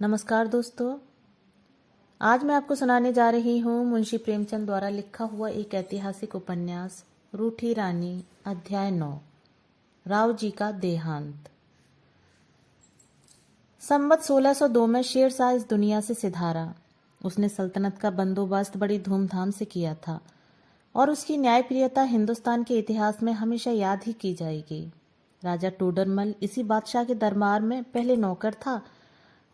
नमस्कार दोस्तों। आज मैं आपको सुनाने जा रही हूँ मुंशी प्रेमचंद द्वारा लिखा हुआ एक ऐतिहासिक उपन्यास रूठी रानी, अध्याय 9, राव जी का देहांत। संवत 1602 में शेरशाह इस दुनिया से सिधारा। उसने सल्तनत का बंदोबस्त बड़ी धूमधाम से किया था और उसकी न्यायप्रियता हिंदुस्तान के इतिहास में हमेशा याद ही की जाएगी। राजा टोडरमल इसी बादशाह के दरबार में पहले नौकर था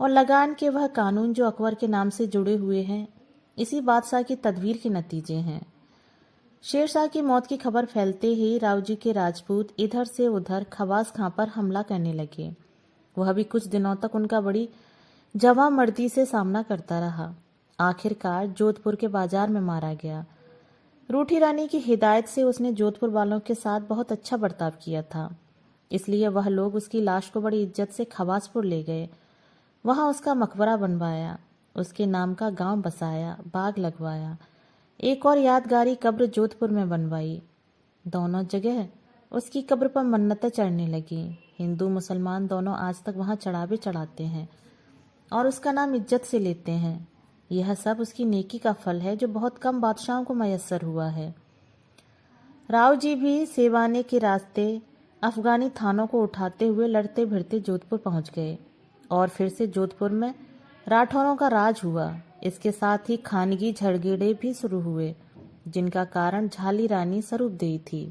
और लगान के वह कानून जो अकबर के नाम से जुड़े हुए हैं, इसी बादशाह की तदबीर के नतीजे हैं। शेरशाह की मौत की खबर फैलते ही रावजी के राजपूत इधर से उधर खवास खां पर हमला करने लगे। वह भी कुछ दिनों तक उनका बड़ी जवामर्दी से सामना करता रहा। आखिरकार जोधपुर के बाजार में मारा गया। रूठी रानी की हिदायत से उसने जोधपुर वालों के साथ बहुत अच्छा बर्ताव किया था, इसलिए वह लोग उसकी लाश को बड़ी इज्जत से खवासपुर ले गए। वहां उसका मकबरा बनवाया, उसके नाम का गांव बसाया, बाग लगवाया। एक और यादगारी कब्र जोधपुर में बनवाई। दोनों जगह उसकी कब्र पर मन्नतें चढ़ने लगी। हिंदू मुसलमान दोनों आज तक वहां चढ़ावे चढ़ाते हैं और उसका नाम इज्जत से लेते हैं। यह सब उसकी नेकी का फल है जो बहुत कम बादशाहों को मयस्सर हुआ है। राव जी भी सेवाने के रास्ते अफगानी थानों को उठाते हुए लड़ते भिड़ते जोधपुर पहुंच गए और फिर से जोधपुर में राठौरों का राज हुआ। इसके साथ ही खानगी झड़गेड़े भी शुरू हुए, जिनका कारण झाली रानी स्वरूपदेही थी।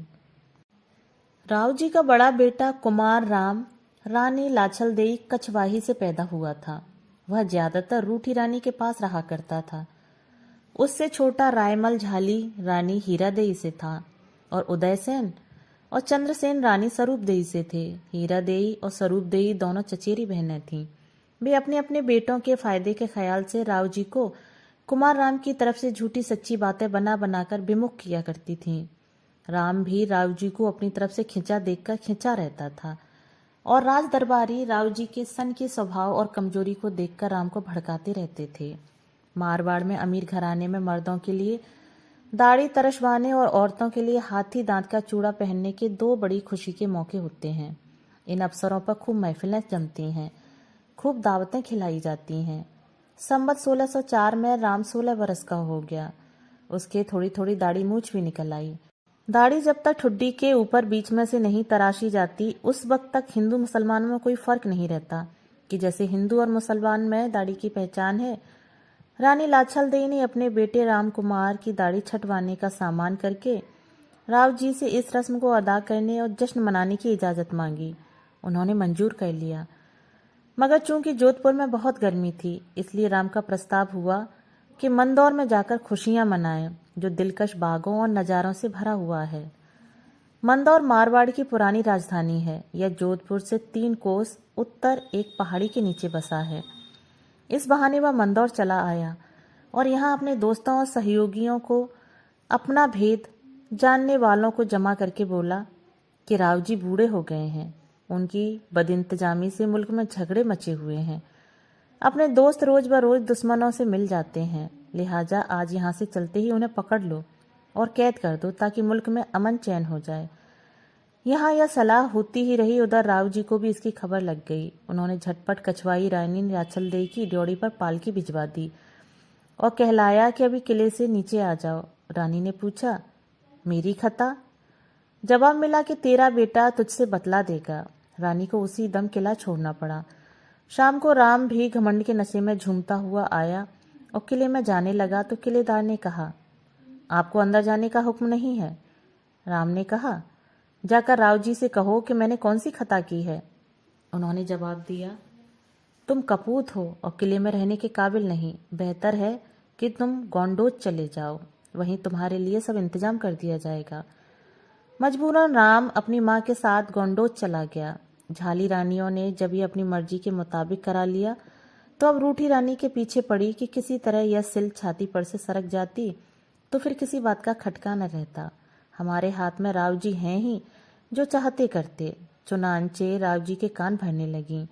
राव जी का बड़ा बेटा कुमार राम रानी लाछलदेई कछवाही से पैदा हुआ था। वह ज्यादातर रूठी रानी के पास रहा करता था। उससे छोटा रायमल झाली रानी हीरादेई से था और उदयसेन और चंद्रसेन रानी स्वरूपदेही से थे। हीरादेई और स्वरूपदेही दोनों चचेरी बहनें थीं। वे अपने अपने बेटों के फायदे के ख्याल से राव जी को कुमार राम की तरफ से झूठी सच्ची बातें बना बनाकर विमुख किया करती थीं। राम भी राव जी को अपनी तरफ से खिंचा देखकर खिंचा रहता था और राज दरबारी राव जी के सन के स्वभाव और कमजोरी को देखकर राम को भड़काते रहते थे। मारवाड़ में अमीर घराने में मर्दों के लिए दाढ़ी तरशवाने और औरतों के लिए हाथी दांत का चूड़ा पहनने के दो बड़ी खुशी के मौके होते हैं। इन अवसरों पर खूब महफिलें जमती हैं, खूब दावतें खिलाई जाती हैं। संवत 1604 में राम 16 वर्ष का हो गया। उसके थोड़ी थोड़ी दाढ़ी मूछ भी निकल आई। दाढ़ी जब तक ठुड्डी के ऊपर बीच में से नहीं तराशी जाती, उस वक्त तक हिंदू मुसलमानों में कोई फर्क नहीं रहता कि जैसे हिंदू और मुसलमान में दाढ़ी की पहचान है। रानी लाछलदेई ने अपने बेटे राम कुमार की दाढ़ी छटवाने का सामान करके राव जी से इस रस्म को अदा करने और जश्न मनाने की इजाज़त मांगी। उन्होंने मंजूर कर लिया, मगर चूंकि जोधपुर में बहुत गर्मी थी, इसलिए राम का प्रस्ताव हुआ कि मंदौर में जाकर खुशियां मनाएं, जो दिलकश बागों और नज़ारों से भरा हुआ है। मंदौर मारवाड़ की पुरानी राजधानी है। यह जोधपुर से 3 कोस उत्तर एक पहाड़ी के नीचे बसा है। इस बहाने वह मंदौर चला आया और यहाँ अपने दोस्तों और सहयोगियों को, अपना भेद जानने वालों को जमा करके बोला कि राव जी बूढ़े हो गए हैं। उनकी बदइंतजामी से मुल्क में झगड़े मचे हुए हैं। अपने दोस्त रोज बरोज दुश्मनों से मिल जाते हैं, लिहाजा आज यहाँ से चलते ही उन्हें पकड़ लो और कैद कर दो ताकि मुल्क में अमन चैन हो जाए। यहाँ यह सलाह होती ही रही, उधर राव जी को भी इसकी खबर लग गई। उन्होंने झटपट कछवाई रानी लाछलदेई की ड्योढ़ी पर पालकी भिजवा दी और कहलाया कि अभी किले से नीचे आ जाओ। रानी ने पूछा, मेरी खता? जवाब मिला कि तेरा बेटा तुझसे बतला देगा। रानी को उसी दम किला छोड़ना पड़ा। शाम को राम भी घमंड के नशे में झूमता हुआ आया और किले में जाने लगा तो किलेदार ने कहा, आपको अंदर जाने का हुक्म नहीं है? राम ने कहा, जाकर राव जी से कहो कि मैंने कौन सी खता की है। उन्होंने जवाब दिया, तुम कपूत हो और किले में रहने के काबिल नहीं। बेहतर है कि तुम गोंडोज चले जाओ, वहीं तुम्हारे लिए सब इंतजाम कर दिया जाएगा। मजबूरन राम अपनी माँ के साथ गोंडोज चला गया। झाली रानियों ने जब ये अपनी मर्जी के मुताबिक करा लिया तो अब रूठी रानी के पीछे पड़ी कि किसी तरह यह सिल छाती पर से सरक जाती तो फिर किसी बात का खटका न रहता। हमारे हाथ में राव जी हैं ही, जो चाहते करते। चुनांचे राव जी के कान भरने लगी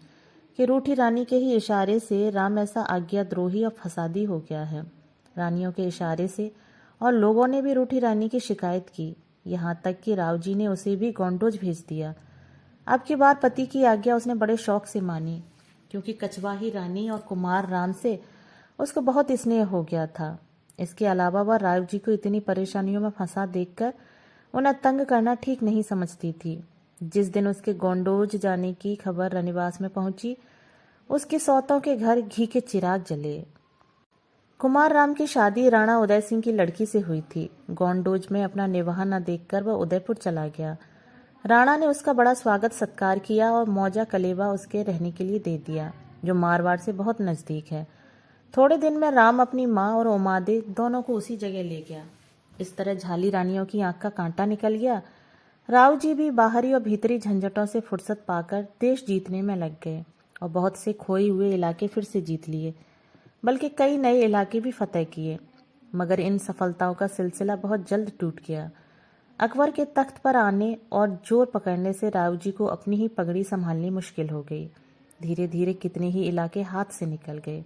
कि रूठी रानी के ही इशारे से राम ऐसा आज्ञाद्रोही और फसादी हो गया है। रानियों के इशारे से और लोगों ने भी रूठी रानी की शिकायत की, यहाँ तक कि राव जी ने उसे भी गोंडोज भेज दिया। अब की बार पति की आज्ञा उसने बड़े शौक से मानी। क्योंकि कछवाही रानी और कुमार राम से उसको बहुत स्नेह हो गया था। इसके अलावा वह राव जी को इतनी परेशानियों में फंसा देखकर उन्हें तंग करना ठीक नहीं समझती थी। जिस दिन उसके गोंडोज जाने की खबर रनिवास में पहुंची, उसके सौतों के घर घी के चिराग जले। कुमार राम की शादी राणा उदय सिंह की लड़की से हुई थी। गोंडोज में अपना निवाह न देखकर वह उदयपुर चला गया। राणा ने उसका बड़ा स्वागत सत्कार किया और मौजा कलेवा उसके रहने के लिए दे दिया, जो मारवाड़ से बहुत नजदीक है। थोड़े दिन में राम अपनी माँ और उमादे दोनों को उसी जगह ले गया। इस तरह झाली रानियों की आंख का कांटा निकल गया। राव जी भी बाहरी और भीतरी झंझटों से फुर्सत पाकर देश जीतने में लग गए और बहुत से खोए हुए इलाके फिर से जीत लिए, बल्कि कई नए इलाके भी फतह किए। मगर इन सफलताओं का सिलसिला बहुत जल्द टूट गया। अकबर के तख्त पर आने और जोर पकड़ने से राव जी को अपनी ही पगड़ी संभालनी मुश्किल हो गई। धीरे धीरे कितने ही इलाके हाथ से निकल गए।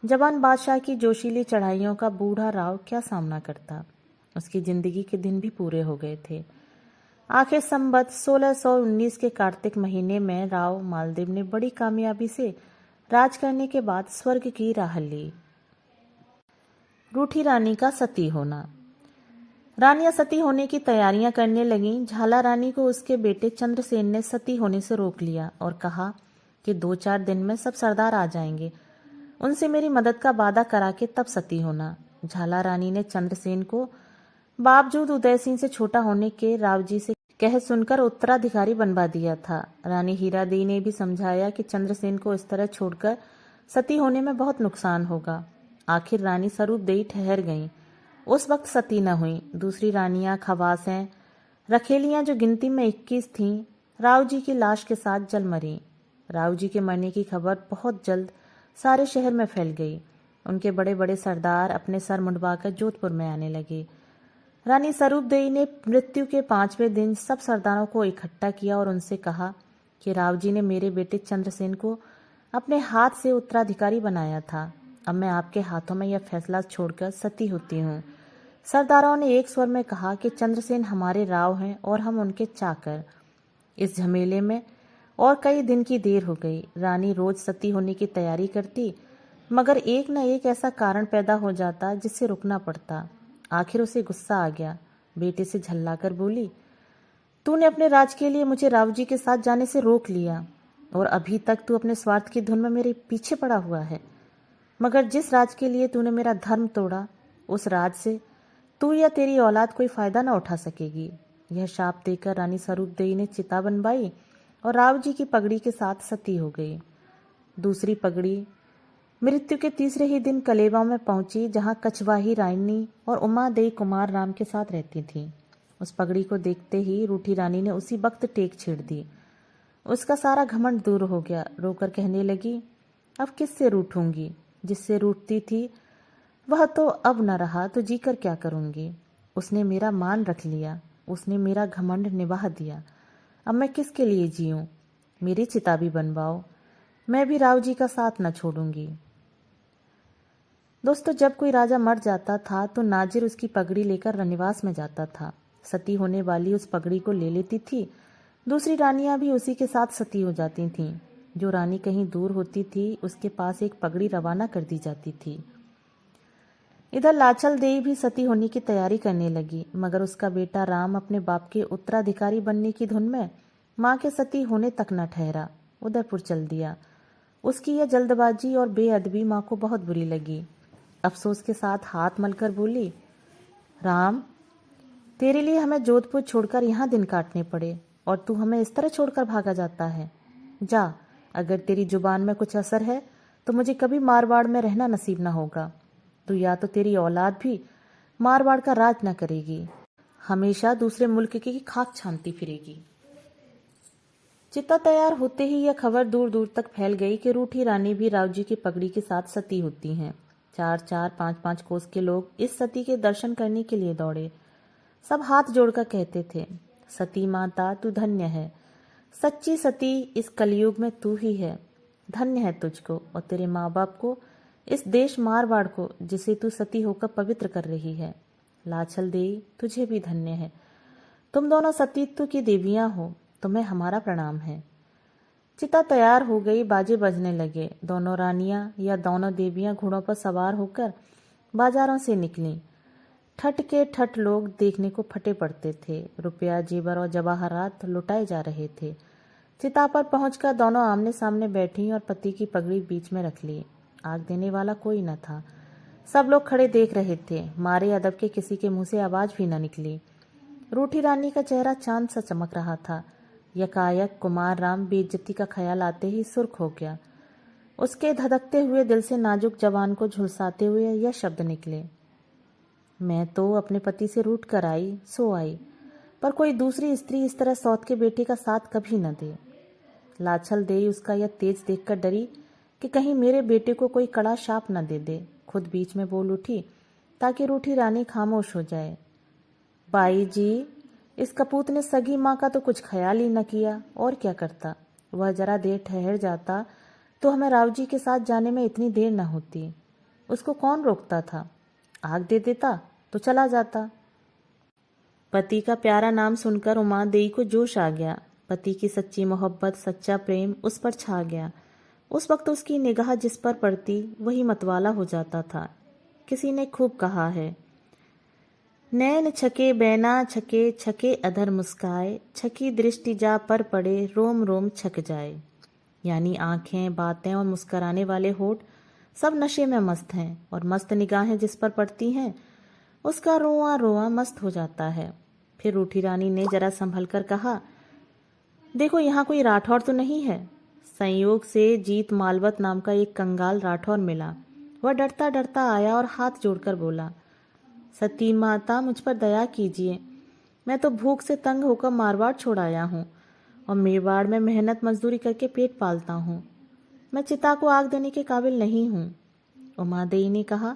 जवान बादशाह की जोशीली चढ़ाइयों का बूढ़ा राव क्या सामना करता। उसकी जिंदगी के दिन भी पूरे हो गए थे। आखिर संवत 1619 के कार्तिक महीने में राव मालदेव ने बड़ी कामयाबी से राज करने के बाद स्वर्ग की राह ली। रूठी रानी का सती होना। रानियां सती होने की तैयारियां करने लगीं। झाला रानी को उसके बेटे चंद्रसेन ने सती होने से रोक लिया और कहा कि 2-4 दिन में सब सरदार आ जाएंगे, उनसे मेरी मदद का वादा करा के तब सती होना। झाला रानी ने चंद्रसेन को बावजूद उदय सिंह से छोटा होने के राव जी से कह सुनकर उत्तराधिकारी बनवा दिया था। रानी हीरा देवी ने भी समझाया कि चंद्रसेन को इस तरह छोड़कर सती होने में बहुत नुकसान होगा। आखिर रानी स्वरूप देवी ठहर गईं। उस वक्त सती न हुई। दूसरी रानियां, खवासें, रखेलियां जो गिनती में 21 थीं, राव जी की लाश के साथ जल मरी। राव जी के मरने की खबर बहुत जल्द सारे शहर में फैल गई। उनके बड़े बड़े सरदार अपने सर मुंडवाकर जोधपुर में आने लगे। रानी स्वरूप देवी ने मृत्यु के 5वें दिन सब सरदारों को इकट्ठा किया और उनसे कहा कि राव जी ने मेरे बेटे चंद्रसेन को अपने हाथ से उत्तराधिकारी बनाया था। अब मैं आपके हाथों में यह फैसला छोड़कर सती होती हूँ। सरदारों ने एक स्वर में कहा कि चंद्रसेन हमारे राव हैं और हम उनके चाकर। इस झमेले में और कई दिन की देर हो गई। रानी रोज सती होने की तैयारी करती, मगर एक न एक ऐसा कारण पैदा हो जाता जिससे रुकना पड़ता। आखिर उसे गुस्सा आ गया। बेटे से झल्लाकर बोली, तूने अपने राज के लिए मुझे राव जी के साथ जाने से रोक लिया और अभी तक तू अपने स्वार्थ की धुन में मेरे पीछे पड़ा हुआ है। मगर जिस राज के लिए तूने मेरा धर्म तोड़ा, उस राज से तू या तेरी औलाद कोई फायदा न उठा सकेगी। यह शाप देकर रानी स्वरूप देवी ने चिता बनवाई और राव जी की पगड़ी के साथ सती हो गई। दूसरी पगड़ी मृत्यु के तीसरे ही दिन कलेवा में पहुंची, जहां कछवाही रानी और उमा देवी कुमार राम के साथ रहती थीं। उस पगड़ी को देखते ही रूठी रानी ने उसी वक्त टेक छेड़ दी। उसका सारा घमंड दूर हो गया। रोकर कहने लगी, अब किससे रूठूंगी? जिससे रूठती थी वह तो अब न रहा, तो जीकर क्या करूंगी? उसने मेरा मान रख लिया, उसने मेरा घमंड निभाह दिया। अब मैं किसके लिए जीऊं? मेरी चिता भी बनवाओ, मैं भी राव जी का साथ न छोड़ूंगी। दोस्तों, जब कोई राजा मर जाता था तो नाजिर उसकी पगड़ी लेकर रनिवास में जाता था। सती होने वाली उस पगड़ी को ले लेती थी। दूसरी रानियां भी उसी के साथ सती हो जाती थीं। जो रानी कहीं दूर होती थी, उसके पास एक पगड़ी रवाना कर दी जाती थी। इधर लाचल देवी भी सती होने की तैयारी करने लगी, मगर उसका बेटा राम अपने बाप के उत्तराधिकारी बनने की धुन में माँ के सती होने तक न ठहरा, उदयपुर चल दिया। उसकी यह जल्दबाजी और बेअदबी माँ को बहुत बुरी लगी। अफसोस के साथ हाथ मलकर बोली, राम, तेरे लिए हमें जोधपुर छोड़कर यहाँ दिन काटने पड़े और तू हमें इस तरह छोड़कर भागा जाता है। जा, अगर तेरी जुबान में कुछ असर है तो मुझे कभी मारवाड़ में रहना नसीब न होगा। तो या तो तेरी औलाद भी मारवाड़ का राज न करेगी, हमेशा दूसरे मुल्क की खाक छानती फिरेगी। चिता तैयार होते ही यह खबर दूर दूर तक फैल गई कि रूठी रानी भी राव जी की पगड़ी के साथ सती होती हैं। 4-4, 5-5 कोस के लोग इस सती के दर्शन करने के लिए दौड़े। सब हाथ जोड़कर कहते थे, सती माता तू धन्य है, सच्ची सती इस कलयुग में तू ही है। धन्य है तुझको और तेरे माँ बाप को, इस देश मारवाड़ को, जिसे तू सती होकर पवित्र कर रही है। लाचल देवी, तुझे भी धन्य है। तुम दोनों सतीत्व की देवियां हो, तुम्हें हमारा प्रणाम है। चिता तैयार हो गई, बाजे बजने लगे। दोनों रानियां या दोनों देवियां घोड़ों पर सवार होकर बाजारों से निकलीं। ठट के ठट लोग देखने को फटे पड़ते थे। रुपया, जेवर और जवाहरात लुटाए जा रहे थे। चिता पर पहुंचकर दोनों आमने सामने बैठी और पति की पगड़ी बीच में रख ली। आग देने वाला कोई न था। सब लोग खड़े देख रहे थे। मारे अदब के किसी के मुंह से आवाज भी न निकली। रूठी रानी का चेहरा चांद सा चमक रहा था। यकायक कुमार राम बेइज्जती का ख्याल आते ही सुर्ख हो गया। उसके धधकते हुए दिल से नाजुक जवान को झुलसाते हुए यह शब्द निकले, मैं तो अपने पति से रूठ कर आई सो आई, पर कोई दूसरी स्त्री इस तरह सौत के बेटे का साथ कभी न दे। लाछल देई उसका यह तेज देखकर डरी कि कहीं मेरे बेटे को कोई कड़ा शाप न दे दे। खुद बीच में बोल उठी ताकि रूठी रानी खामोश हो जाए। बाई जी, इस कपूत ने सगी माँ का तो कुछ ख्याल ही न किया, और क्या करता। वह जरा देर ठहर जाता तो हमें राव जी के साथ जाने में इतनी देर न होती। उसको कौन रोकता था। आग दे देता तो चला जाता। पति का प्यारा नाम सुनकर उमा देई को जोश आ गया। पति की सच्ची मोहब्बत, सच्चा प्रेम उस पर छा गया। उस वक्त उसकी निगाह जिस पर पड़ती वही मतवाला हो जाता था। किसी ने खूब कहा है, नैन छके बैना छके, छके अधर मुस्काए, छकी दृष्टि जा पर पड़े, रोम रोम छक जाए। यानी आंखें, बातें और मुस्कराने वाले होठ सब नशे में मस्त हैं, और मस्त निगाहें जिस पर पड़ती हैं उसका रोआ रोआ मस्त हो जाता है। फिर रूठी रानी ने जरा संभल कर कहा, देखो यहाँ कोई राठौर तो नहीं है। संयोग से जीत मालवत नाम का एक कंगाल राठौर मिला। वह डरता डरता आया और हाथ जोड़कर बोला, सती माता मुझ पर दया कीजिए। मैं तो भूख से तंग होकर मारवाड़ छोड़ आया हूँ और मेवाड़ में मेहनत मजदूरी करके पेट पालता हूँ। मैं चिता को आग देने के काबिल नहीं हूँ। उमादेई ने कहा,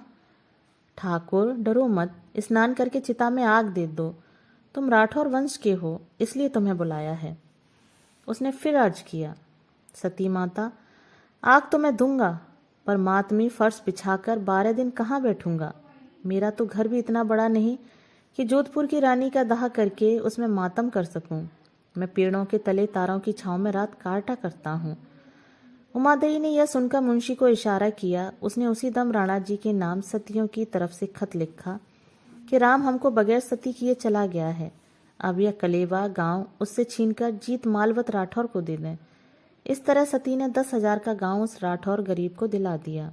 ठाकुर डरो मत, स्नान करके चिता में आग दे दो। तुम राठौर वंश के हो, इसलिए तुम्हें बुलाया है। उसने फिर अर्ज किया, सती माता, आग तो मैं दूंगा, पर मातमी फर्श बिछाकर 12 दिन कहाँ बैठूंगा। मेरा तो घर भी इतना बड़ा नहीं कि जोधपुर की रानी का दाह करके उसमें मातम कर सकूं। मैं पेड़ों के तले तारों की छांव में रात काटा करता हूँ। उमादेई ने यह सुनकर मुंशी को इशारा किया। उसने उसी दम राणा जी के नाम सतियों की तरफ से खत लिखा कि राम हमको बगैर सती किए चला गया है। अब यह कलेवा गांव उससे छीनकर जीत मालवत राठौर को दे दें। इस तरह सती ने 10,000 का गांव उस राठौर गरीब को दिला दिया।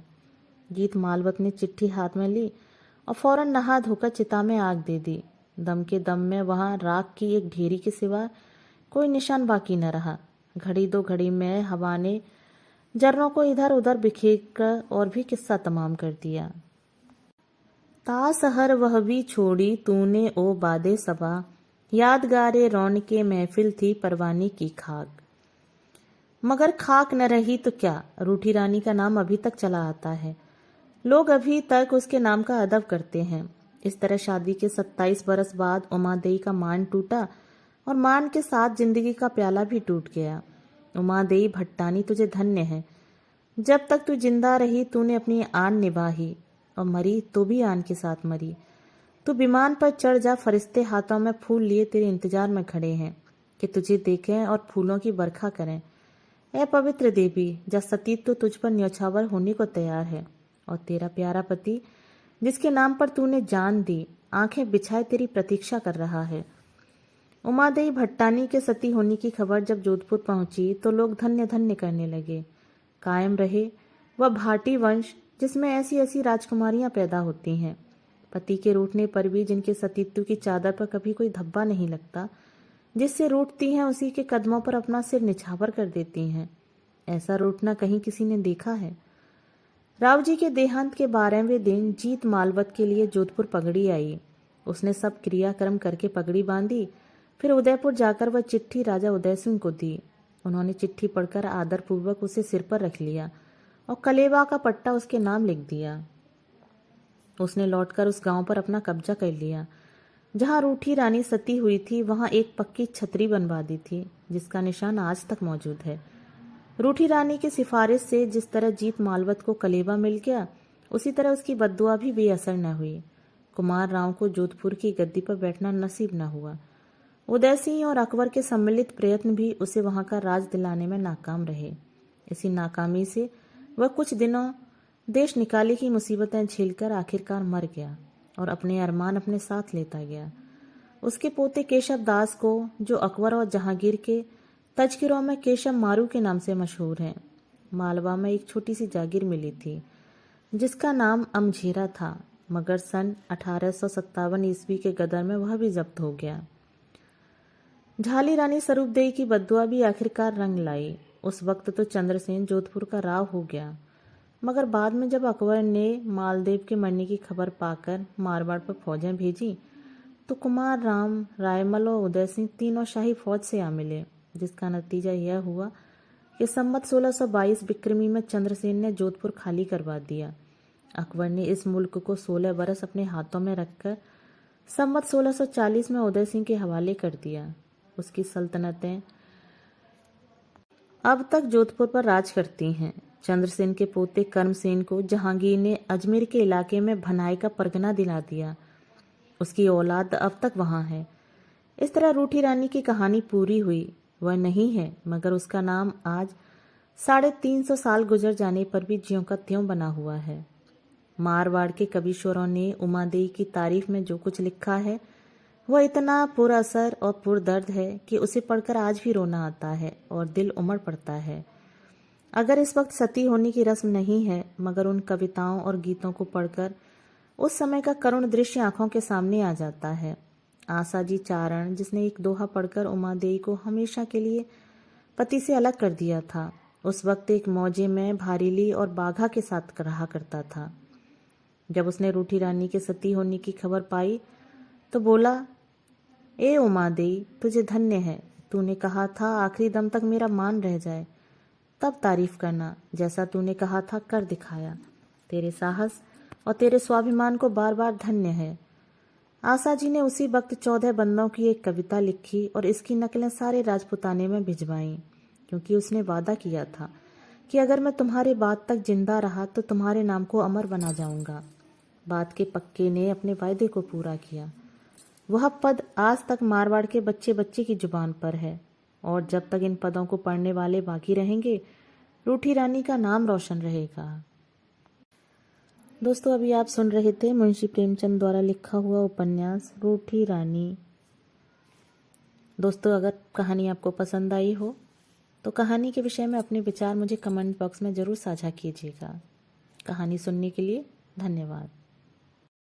जीत मालवत ने चिट्ठी हाथ में ली और फौरन नहा धोकर चिता में आग दे दी। दम के दम में वहां राख की एक ढेरी के सिवा कोई निशान बाकी न रहा। घड़ी दो घड़ी में हवा ने जर्रों को इधर उधर बिखेर कर और भी किस्सा तमाम कर दिया। तासहर वह भी छोड़ी तूने ओ बादे सबा, यादगारे रौन के महफिल थी परवानी की खाक। मगर खाक न रही तो क्या, रूठी रानी का नाम अभी तक चला आता है। लोग अभी तक उसके नाम का अदब करते हैं। इस तरह शादी के 27 बरस बाद उमादेई का मान टूटा और मान के साथ जिंदगी का प्याला भी टूट गया। उमादेई भट्टानी, तुझे धन्य है। जब तक तू जिंदा रही तूने अपनी आन निभाई, और मरी तो भी आन के साथ मरी। तू विमान पर चढ़ जा, फरिश्ते हाथों में फूल लिए तेरे इंतजार में खड़े हैं कि तुझे देखें और फूलों की बरखा करें। ऐ पवित्र देवी, जब सतीत्व तो तुझ पर न्यौछावर होने को तैयार है, और तेरा प्यारा पति जिसके नाम पर तूने जान दी, आंखें बिछाए तेरी प्रतीक्षा कर रहा है। उमादेई भट्टानी के सती होने की खबर जब जोधपुर पहुंची तो लोग धन्य धन्य करने लगे। कायम रहे वह भाटी वंश जिसमें ऐसी ऐसी राजकुमारियां पैदा होती हैं। पति के रूठने पर भी जिनके सतीत्व की चादर पर कभी कोई धब्बा नहीं लगता, जिससे रूठती हैं उसी के कदमों पर अपना सिर निछावर कर देती हैं। ऐसा रूठना कहीं किसी ने देखा है। राव जी के देहांत के 12वें दिन जीत मालवत के लिए जोधपुर पगड़ी आई। उसने सब क्रियाक्रम करके पगड़ी बांधी। फिर उदयपुर जाकर वह चिट्ठी राजा उदय सिंह को दी। उन्होंने चिट्ठी पढ़कर आदर पूर्वक उसे सिर पर रख लिया और कलेवा का पट्टा उसके नाम लिख दिया। उसने लौटकर उस गांव पर अपना कब्जा कर लिया। जहां रूठी रानी सती हुई थी वहां एक पक्की छतरी बनवा दी थी, जिसका निशान आज तक मौजूद है। रूठी रानी की सिफारिश से जिस तरह जीत मालवत को कलेवा मिल गया, उसी तरह उसकी बद्दुआ भी बेअसर न हुई। कुमार राव को जोधपुर की गद्दी पर बैठना नसीब न हुआ। उदय सिंह और अकबर के सम्मिलित प्रयत्न भी उसे वहां का राज दिलाने में नाकाम रहे। इसी नाकामी से वह कुछ दिनों देश निकाले की मुसीबतें झेलकर आखिरकार मर गया और अपने अरमान अपने साथ लेता गया। उसके पोते केशव दास को, जो अकबर और जहांगीर के तजकिरों में केशव मारू के नाम से मशहूर हैं, मालवा में एक छोटी सी जागीर मिली थी जिसका नाम अमझेरा था, मगर सन 1857 ईस्वी के गदर में वह भी जब्त हो गया। झाली रानी स्वरूपदेई की बद्दुआ भी आखिरकार रंग लाई। उस वक्त तो चंद्रसेन जोधपुर का राव हो गया, मगर बाद में जब अकबर ने मालदेव के मरने की खबर पाकर मारवाड़ पर फौजें भेजी तो कुमार राम, रायमल और उदय सिंह तीनों शाही फौज से आ मिले, जिसका नतीजा यह हुआ कि संवत 1622 बिक्रमी में चंद्रसेन ने जोधपुर खाली करवा दिया। अकबर ने इस मुल्क को 16 बरस अपने हाथों में रखकर संवत 1640 में उदय सिंह के हवाले कर दिया। उसकी सल्तनतें अब तक जोधपुर पर राज करती हैं। चंद्रसेन के पोते कर्मसेन को जहांगीर ने अजमेर के इलाके में भनाई का परगना दिला दिया। उसकी औलाद अब तक वहां है। इस तरह रूठी रानी की कहानी पूरी हुई। वह नहीं है, मगर उसका नाम आज 350 साल गुजर जाने पर भी ज्यों का त्यों बना हुआ है। मारवाड़ के कविशोरों ने उमादेई की तारीफ में जो कुछ लिखा है वह इतना पुरअसर और पुरदर्द है कि उसे पढ़कर आज भी रोना आता है और दिल उमड़ पड़ता है। अगर इस वक्त सती होने की रस्म नहीं है, मगर उन कविताओं और गीतों को पढ़कर उस समय का करुण दृश्य आंखों के सामने आ जाता है। आसाजी चारण, जिसने एक दोहा पढ़कर उमादेई को हमेशा के लिए पति से अलग कर दिया था, उस वक्त एक मौजे में भारीली और बाघा के साथ रहा करता था। जब उसने रूठी रानी के सती होने की खबर पाई तो बोला, ए उमादेई, तुझे धन्य है। तूने कहा था आखिरी दम तक मेरा मान रह जाए, तब तारीफ करना। जैसा तूने कहा था कर दिखाया। तेरे साहस और तेरे स्वाभिमान को बार बार धन्य है। आसाजी ने उसी वक्त 14 बंदों की एक कविता लिखी और इसकी नकलें सारे राजपुताने में भिजवाईं, क्योंकि उसने वादा किया था कि अगर मैं तुम्हारे बाद तक जिंदा रहा तो तुम्हारे नाम को अमर बना जाऊंगा। बात के पक्के ने अपने वायदे को पूरा किया। वह पद आज तक मारवाड़ के बच्चे बच्चे की जुबान पर है, और जब तक इन पदों को पढ़ने वाले बाकी रहेंगे, रूठी रानी का नाम रोशन रहेगा। दोस्तों, अभी आप सुन रहे थे मुंशी प्रेमचंद द्वारा लिखा हुआ उपन्यास रूठी रानी। दोस्तों, अगर कहानी आपको पसंद आई हो तो कहानी के विषय में अपने विचार मुझे कमेंट बॉक्स में ज़रूर साझा कीजिएगा। कहानी सुनने के लिए धन्यवाद।